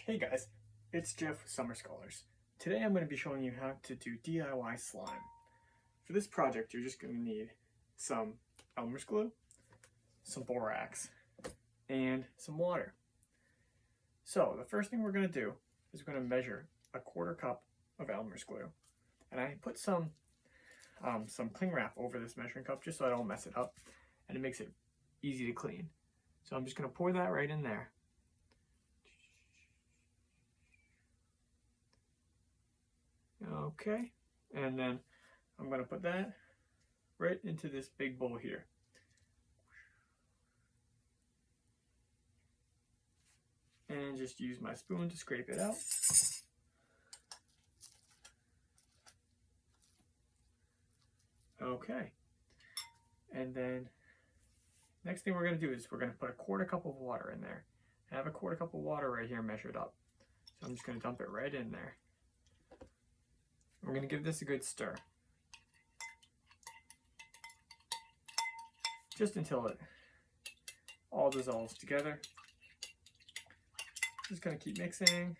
Hey guys, it's Jeff with Summer Scholars. Today I'm going to be showing you how to do DIY slime. For this project you're just going to need some Elmer's glue, some borax, and some water. So the first thing we're going to do is we're going to measure a 1/4 cup of Elmer's glue. And I put some cling wrap over this measuring cup just so I don't mess it up, and it makes it easy to clean. So I'm just going to pour that right in there. Okay, and then I'm going to put that right into this big bowl here. And just use my spoon to scrape it out. Okay, and then next thing we're going to do is we're going to put a 1/4 cup of water in there. I have a 1/4 cup of water right here measured up. So I'm just going to dump it right in there. We're going to give this a good stir. Just until it all dissolves together. Just going to keep mixing,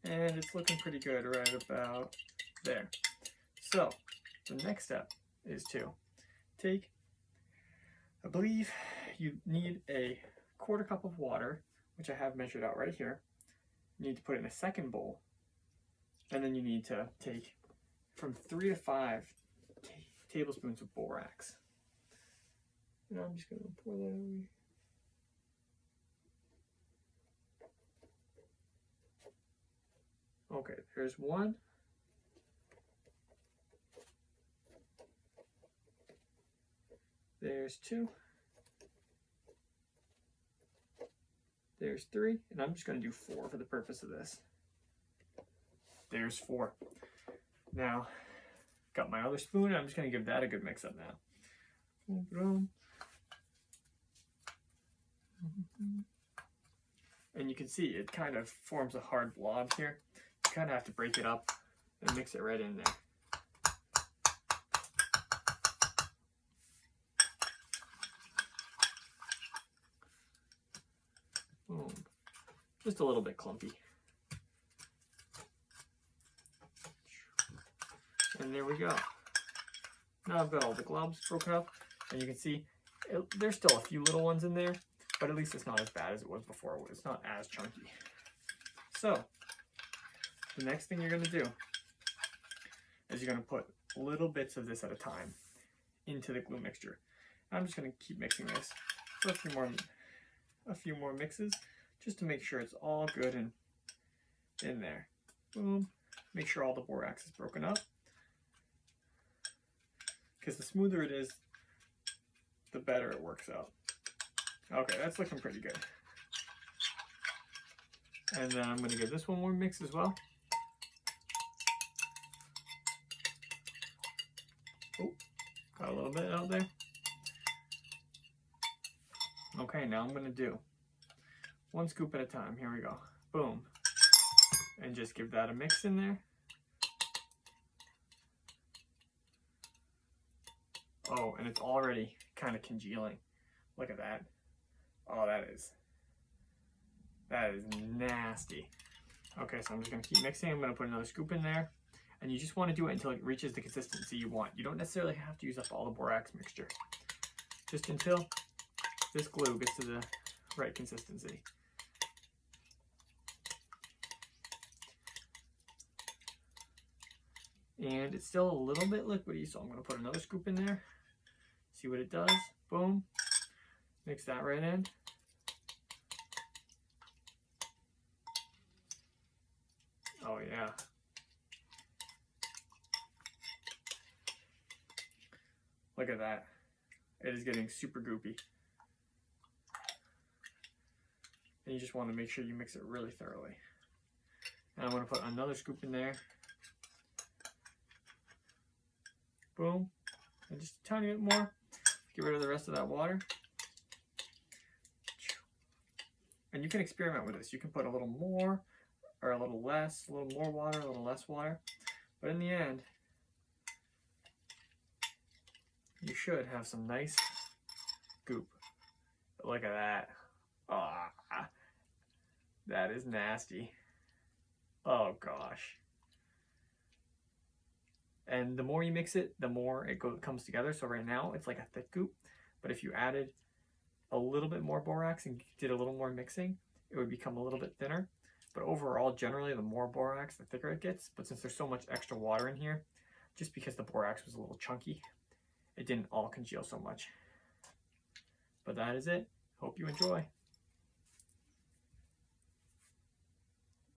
and it's looking pretty good right about there. So the next step is to take, I believe you need a 1/4 cup of water, which I have measured out right here. You need to put it in a second bowl, and then you need to take from 3 to 5 tablespoons of borax. And I'm just going to pour that over. Okay, there's 1. There's 2. There's 3, and I'm just going to do 4 for the purpose of this. There's 4. Now, got my other spoon, and I'm just going to give that a good mix up now. And you can see it kind of forms a hard blob here. You kind of have to break it up and mix it right in there. Boom. Just a little bit clumpy. And there we go. Now I've got all the globs broken up, and you can see there's still a few little ones in there, but at least it's not as bad as it was before. It's not as chunky. So the next thing you're going to do is you're going to put little bits of this at a time into the glue mixture. I'm just going to keep mixing this for a few more mixes, just to make sure it's all good and in there. Boom. Make sure all the borax is broken up, because the smoother it is, the better it works out. Okay, that's looking pretty good. And then I'm going to give this one more mix as well. Oh, got a little bit out there. Okay, now I'm going to do 1 scoop at a time. Here we go. Boom. And just give that a mix in there. Oh, and it's already kind of congealing. Look at that. Oh, that is nasty. Okay, so I'm just going to keep mixing. I'm going to put another scoop in there. And you just want to do it until it reaches the consistency you want. You don't necessarily have to use up all the borax mixture. Just until this glue gets to the right consistency. And it's still a little bit liquidy, so I'm going to put another scoop in there. See what it does. Boom. Mix that right in. Oh yeah. Look at that. It is getting super goopy. And you just want to make sure you mix it really thoroughly. And I'm going to put another scoop in there. Boom. And just a tiny bit more. Get rid of the rest of that water. And you can experiment with this. You can put a little more or a little less, a little more water, a little less water. But in the end, you should have some nice goop. Look at that. Ah. That is nasty. Oh gosh. And the more you mix it, the more it comes together. So right now it's like a thick goop. But if you added a little bit more borax and did a little more mixing, it would become a little bit thinner. But overall, generally, the more borax, the thicker it gets. But since there's so much extra water in here, just because the borax was a little chunky, it didn't all congeal so much. But that is it. Hope you enjoy.